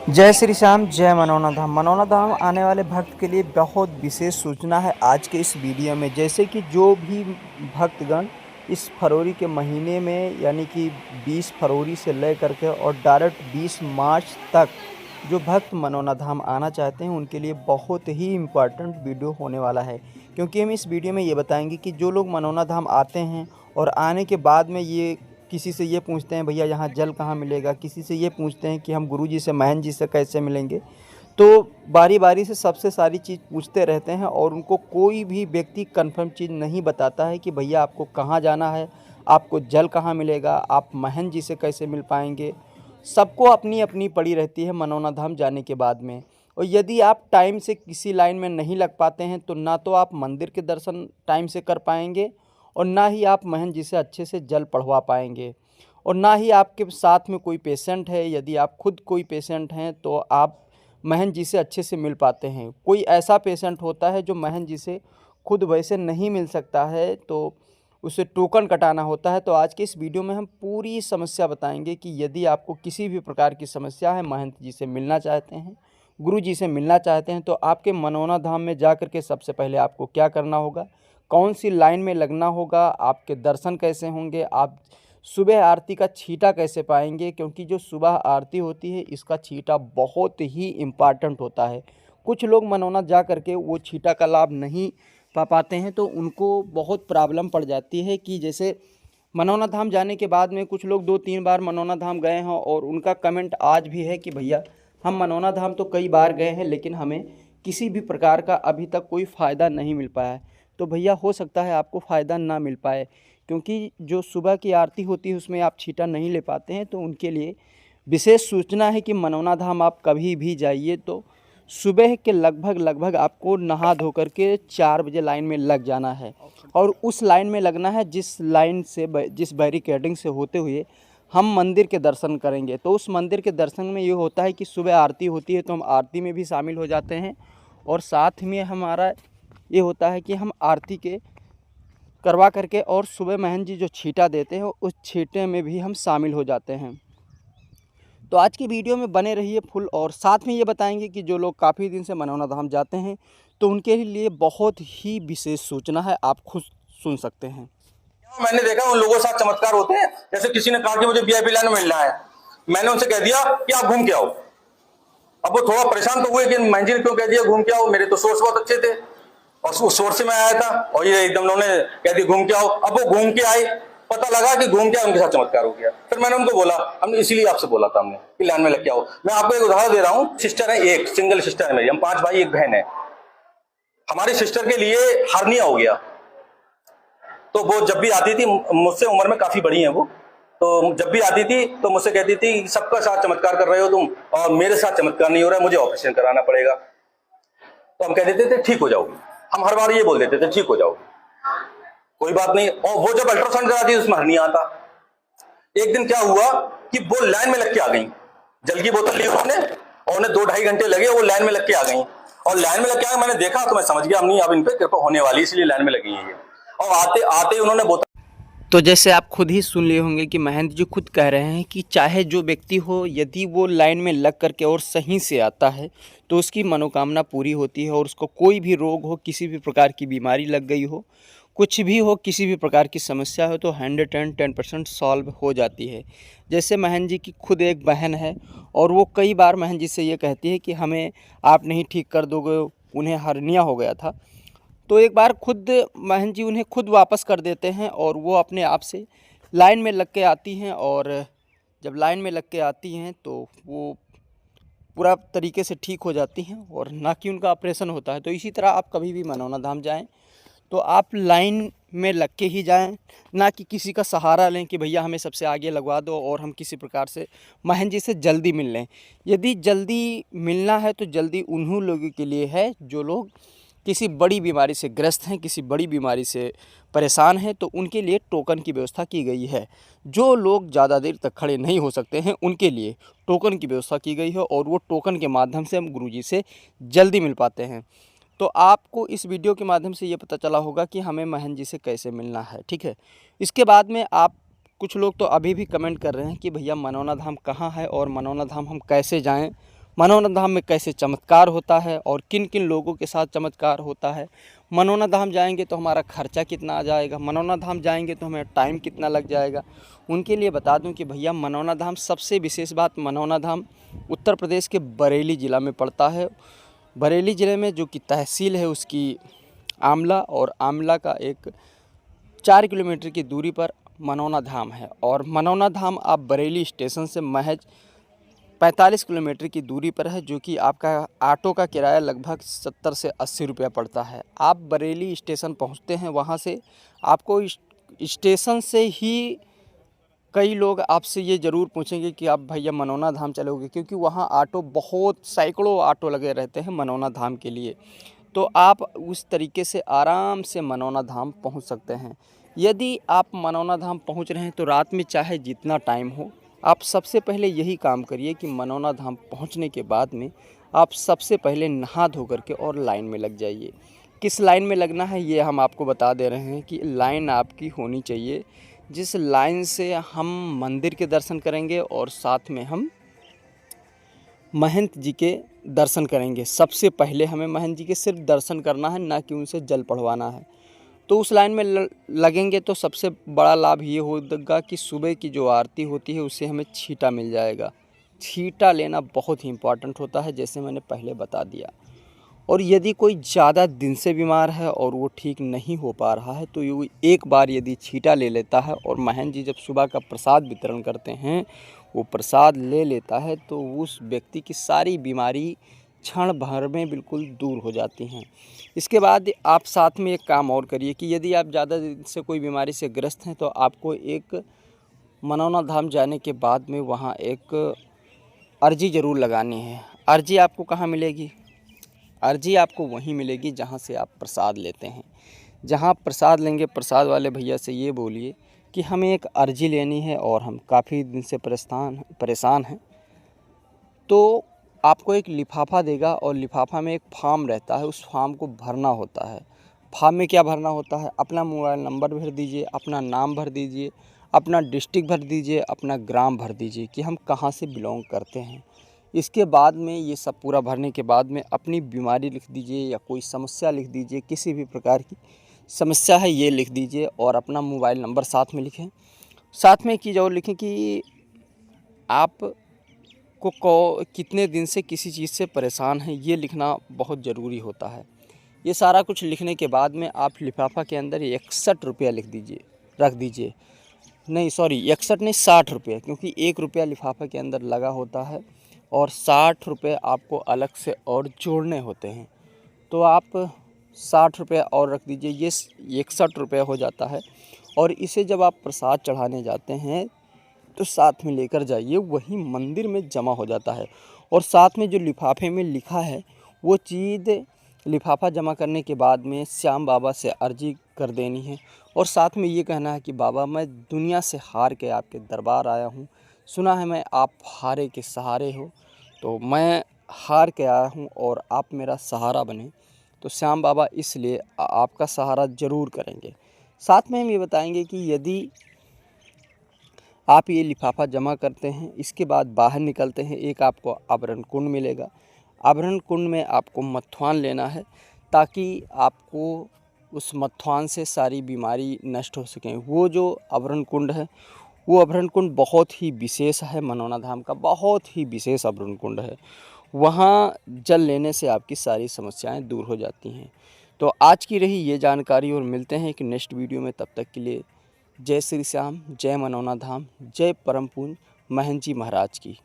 जय श्री श्याम, जय मनौना धाम। मनौना धाम आने वाले भक्त के लिए बहुत विशेष सूचना है आज के इस वीडियो में। जैसे कि जो भी भक्तगण इस फरवरी के महीने में यानी कि 20 फरवरी से लेकर के और डायरेक्ट 20 मार्च तक जो भक्त मनौना धाम आना चाहते हैं उनके लिए बहुत ही इम्पोर्टेंट वीडियो होने वाला है। क्योंकि हम इस वीडियो में ये बताएंगे कि जो लोग मनौना धाम आते हैं और आने के बाद में ये किसी से ये पूछते हैं भैया यहाँ जल कहाँ मिलेगा, किसी से ये पूछते हैं कि हम गुरुजी से महंत जी से कैसे मिलेंगे, तो बारी बारी से सबसे सारी चीज़ पूछते रहते हैं और उनको कोई भी व्यक्ति कंफर्म चीज़ नहीं बताता है कि भैया आपको कहाँ जाना है, आपको जल कहाँ मिलेगा, आप महंत जी से कैसे मिल पाएंगे। सबको अपनी अपनी पड़ी रहती है मनौना धाम जाने के बाद में। और यदि आप टाइम से किसी लाइन में नहीं लग पाते हैं तो ना तो आप मंदिर के दर्शन टाइम से कर पाएंगे और ना ही आप महंत जी से अच्छे से जल पढ़वा पाएंगे, और ना ही आपके साथ में कोई पेशेंट है। यदि आप खुद कोई पेशेंट हैं तो आप महंत जी से अच्छे से मिल पाते हैं। कोई ऐसा पेशेंट होता है जो महंत जी से खुद वैसे नहीं मिल सकता है तो उसे टोकन कटाना होता है। तो आज के इस वीडियो में हम पूरी समस्या बताएंगे कि यदि आपको किसी भी प्रकार की समस्या है, महंत जी से मिलना चाहते हैं, गुरु जी से मिलना चाहते हैं, तो आपके मनौना धाम में जा कर के सबसे पहले आपको क्या करना होगा, कौन सी लाइन में लगना होगा, आपके दर्शन कैसे होंगे, आप सुबह आरती का छींटा कैसे पाएंगे। क्योंकि जो सुबह आरती होती है इसका छींटा बहुत ही इम्पॉर्टेंट होता है। कुछ लोग मनौना जा करके वो छींटा का लाभ नहीं पा पाते हैं तो उनको बहुत प्रॉब्लम पड़ जाती है। कि जैसे मनौना धाम जाने के बाद में कुछ लोग 2-3 बार मनौना धाम गए हैं और उनका कमेंट आज भी है कि भैया हम मनौना धाम तो कई बार गए हैं लेकिन हमें किसी भी प्रकार का अभी तक कोई फ़ायदा नहीं मिल पाया है। तो भैया हो सकता है आपको फ़ायदा ना मिल पाए, क्योंकि जो सुबह की आरती होती है उसमें आप छींटा नहीं ले पाते हैं। तो उनके लिए विशेष सूचना है कि मनौना धाम आप कभी भी जाइए तो सुबह के लगभग आपको नहा धो कर के 4 बजे लाइन में लग जाना है। और उस लाइन में लगना है जिस लाइन से जिस बैरिकेडिंग से होते हुए हम मंदिर के दर्शन करेंगे। तो उस मंदिर के दर्शन में ये होता है कि सुबह आरती होती है तो हम आरती में भी शामिल हो जाते हैं, और साथ में हमारा ये होता है कि हम आरती के करवा करके और सुबह महंत जी जो छींटा देते हैं उस छींटे में भी हम शामिल हो जाते हैं। तो आज की वीडियो में बने रहिए फुल, और साथ में ये बताएंगे कि जो लोग काफ़ी दिन से मनौना धाम जाते हैं तो उनके लिए बहुत ही विशेष सूचना है, आप खुद सुन सकते हैं। मैंने देखा उन लोगों के साथ चमत्कार होते हैं। जैसे किसी ने कहा कि मुझे वीआईपी लाइन में मिलना है, मैंने उनसे कह दिया कि आप घूम के आओ। अब वो थोड़ा परेशान तो हुए कि महंत जी ने क्यों कह दिया घूम के आओ, मेरे तो सोर्स बहुत अच्छे थे और उस सोर्स से मैं आया था और ये एकदम उन्होंने कह दिया घूम के आओ। अब वो घूम के आए, पता लगा कि घूम के उनके साथ चमत्कार हो गया। फिर मैंने उनको बोला, हमने इसीलिए आपसे बोला था हमने कि लाइन में लग के आओ। मैं आपको एक उदाहरण दे रहा हूँ। सिस्टर है, एक सिंगल सिस्टर है मेरी, हम 5 भाई 1 बहन है। हमारी सिस्टर के लिए हार्निया हो गया, तो वो जब भी आती थी, मुझसे उम्र में काफी बड़ी है वो, तो जब भी आती थी तो मुझसे कहती थी सबका साथ चमत्कार कर रहे हो तुम और मेरे साथ चमत्कार नहीं हो रहा है, मुझे ऑपरेशन कराना पड़ेगा। तो हम कह देते थे ठीक हो जाओगी, हम हर बार ये बोल देते थे ठीक हो जाओगी, कोई बात नहीं। और वो जब अल्ट्रासाउंड कराती उसमें हर्निया आता। एक दिन क्या हुआ कि वो लाइन में लग के आ गई, जल की बोतल ली उन्होंने और उन्हें 2-2.5 घंटे लगे, वो लाइन में लग के आ गई। और लाइन में लग के आए, मैंने देखा तो मैं समझ गया नहीं अब इन पे कृपा होने वाली, इसलिए लाइन में लगी है ये। और आते आते उन्होंने बोतल, तो जैसे आप खुद ही सुन लिए होंगे कि महंत जी खुद कह रहे हैं कि चाहे जो व्यक्ति हो, यदि वो लाइन में लग करके और सही से आता है तो उसकी मनोकामना पूरी होती है, और उसको कोई भी रोग हो, किसी भी प्रकार की बीमारी लग गई हो, कुछ भी हो, किसी भी प्रकार की समस्या हो तो 110% सॉल्व हो जाती है। जैसे महंत जी की खुद एक बहन है और वो कई बार महंत जी से ये कहती है कि हमें आप नहीं ठीक कर दोगे, उन्हें हर्निया हो गया था। तो एक बार खुद महंत जी उन्हें खुद वापस कर देते हैं और वो अपने आप से लाइन में लग के आती हैं, और जब लाइन में लग के आती हैं तो वो पूरा तरीके से ठीक हो जाती हैं और ना कि उनका ऑपरेशन होता है। तो इसी तरह आप कभी भी मनौना धाम जाएं तो आप लाइन में लग के ही जाएं, ना कि किसी का सहारा लें कि भैया हमें सबसे आगे लगवा दो और हम किसी प्रकार से महंत जी से जल्दी मिल लें। यदि जल्दी मिलना है तो जल्दी उन्हीं लोगों के लिए है जो लोग किसी बड़ी बीमारी से ग्रस्त हैं, किसी बड़ी बीमारी से परेशान हैं, तो उनके लिए टोकन की व्यवस्था की गई है। जो लोग ज़्यादा देर तक खड़े नहीं हो सकते हैं उनके लिए टोकन की व्यवस्था की गई है, और वो टोकन के माध्यम से हम गुरुजी से जल्दी मिल पाते हैं। तो आपको इस वीडियो के माध्यम से ये पता चला होगा कि हमें महंत जी से कैसे मिलना है, ठीक है। इसके बाद में आप कुछ लोग तो अभी भी कमेंट कर रहे हैं कि भैया मनौना धाम कहाँ है और मनौना धाम हम कैसे जाएँ, मनौना धाम में कैसे चमत्कार होता है और किन किन लोगों के साथ चमत्कार होता है, मनौना धाम जाएंगे तो हमारा खर्चा कितना आ जाएगा, मनौना धाम जाएंगे तो हमें टाइम कितना लग जाएगा, उनके लिए बता दूं कि भैया मनौना धाम, सबसे विशेष बात, मनौना धाम उत्तर प्रदेश के बरेली ज़िला में पड़ता है। बरेली ज़िले में जो कि तहसील है उसकी आमला, और आमला का एक 4 किलोमीटर की दूरी पर मनौना धाम है। और मनौना धाम आप बरेली स्टेशन से महज 45 किलोमीटर की दूरी पर है, जो कि आपका ऑटो का किराया लगभग 70 से 80 रुपया पड़ता है। आप बरेली स्टेशन पहुंचते हैं, वहां से आपको स्टेशन से ही कई लोग आपसे ये ज़रूर पूछेंगे कि आप भैया मनौना धाम चलोगे, क्योंकि वहाँ ऑटो बहुत सैकड़ों ऑटो लगे रहते हैं मनौना धाम के लिए। तो आप उस तरीके से आराम से मनौना धाम पहुँच सकते हैं। यदि आप मनौना धाम पहुँच रहे हैं तो रात में चाहे जितना टाइम हो, आप सबसे पहले यही काम करिए कि मनौना धाम पहुँचने के बाद में आप सबसे पहले नहा धो करके और लाइन में लग जाइए। किस लाइन में लगना है ये हम आपको बता दे रहे हैं कि लाइन आपकी होनी चाहिए जिस लाइन से हम मंदिर के दर्शन करेंगे और साथ में हम महंत जी के दर्शन करेंगे। सबसे पहले हमें महंत जी के सिर्फ दर्शन करना है, ना कि उनसे जल पढ़वाना है। तो उस लाइन में लगेंगे तो सबसे बड़ा लाभ ये होगा कि सुबह की जो आरती होती है उससे हमें छींटा मिल जाएगा। छींटा लेना बहुत ही इम्पॉर्टेंट होता है, जैसे मैंने पहले बता दिया। और यदि कोई ज़्यादा दिन से बीमार है और वो ठीक नहीं हो पा रहा है, तो वो एक बार यदि छींटा ले लेता है और महंत जी जब सुबह का प्रसाद वितरण करते हैं, वो प्रसाद ले लेता है, तो उस व्यक्ति की सारी बीमारी क्षण भर में बिल्कुल दूर हो जाती हैं। इसके बाद आप साथ में एक काम और करिए कि यदि आप ज़्यादा दिन से कोई बीमारी से ग्रस्त हैं, तो आपको एक मनौना धाम जाने के बाद में वहाँ एक अर्जी ज़रूर लगानी है। अर्जी आपको कहाँ मिलेगी? अर्जी आपको वहीं मिलेगी जहाँ से आप प्रसाद लेते हैं। जहाँ आप प्रसाद लेंगे, प्रसाद वाले भैया से ये बोलिए कि हमें एक अर्जी लेनी है और हम काफ़ी दिन से परेशान हैं। तो आपको एक लिफाफा देगा और लिफाफा में एक फॉर्म रहता है, उस फॉर्म को भरना होता है। फॉर्म में क्या भरना होता है? अपना मोबाइल नंबर भर दीजिए, अपना नाम भर दीजिए, अपना डिस्ट्रिक्ट भर दीजिए, अपना ग्राम भर दीजिए कि हम कहाँ से बिलोंग करते हैं। इसके बाद में ये सब पूरा भरने के बाद में अपनी बीमारी लिख दीजिए या कोई समस्या लिख दीजिए, किसी भी प्रकार की समस्या है ये लिख दीजिए और अपना मोबाइल नंबर साथ में लिखें। साथ में एक चीज़ और लिखें कि आप को कितने दिन से किसी चीज़ से परेशान हैं, ये लिखना बहुत ज़रूरी होता है। ये सारा कुछ लिखने के बाद में आप लिफाफा के अंदर 61 रुपया लिख दीजिए, रख दीजिए। नहीं सॉरी, 61 नहीं, 60 रुपये, क्योंकि 1 रुपया लिफाफे के अंदर लगा होता है और 60 रुपये आपको अलग से और जोड़ने होते हैं। तो आप 60 रुपये और रख दीजिए, ये 61 रुपये हो जाता है। और इसे जब आप प्रसाद चढ़ाने जाते हैं तो साथ में लेकर जाइए, वही मंदिर में जमा हो जाता है। और साथ में जो लिफाफे में लिखा है वो चीज़ लिफाफा जमा करने के बाद में श्याम बाबा से अर्जी कर देनी है और साथ में ये कहना है कि बाबा मैं दुनिया से हार के आपके दरबार आया हूँ, सुना है मैं आप हारे के सहारे हो, तो मैं हार के आया हूँ और आप मेरा सहारा बने। तो श्याम बाबा इसलिए आपका सहारा ज़रूर करेंगे। साथ में हम ये बताएंगे कि यदि आप ये लिफाफा जमा करते हैं, इसके बाद बाहर निकलते हैं, एक आपको आभरण कुंड मिलेगा। आभरण कुंड में आपको मथुआन लेना है ताकि आपको उस मथुआन से सारी बीमारी नष्ट हो सकें। वो जो आभरण कुंड है, वो आभरण कुंड बहुत ही विशेष है, मनौना धाम का बहुत ही विशेष आभरण कुंड है। वहाँ जल लेने से आपकी सारी समस्याएं दूर हो जाती हैं। तो आज की रही ये जानकारी और मिलते हैं एक नेक्स्ट वीडियो में। तब तक के लिए जय श्री श्याम, जय मनौना धाम, जय परम पूज्य महंत जी महाराज की।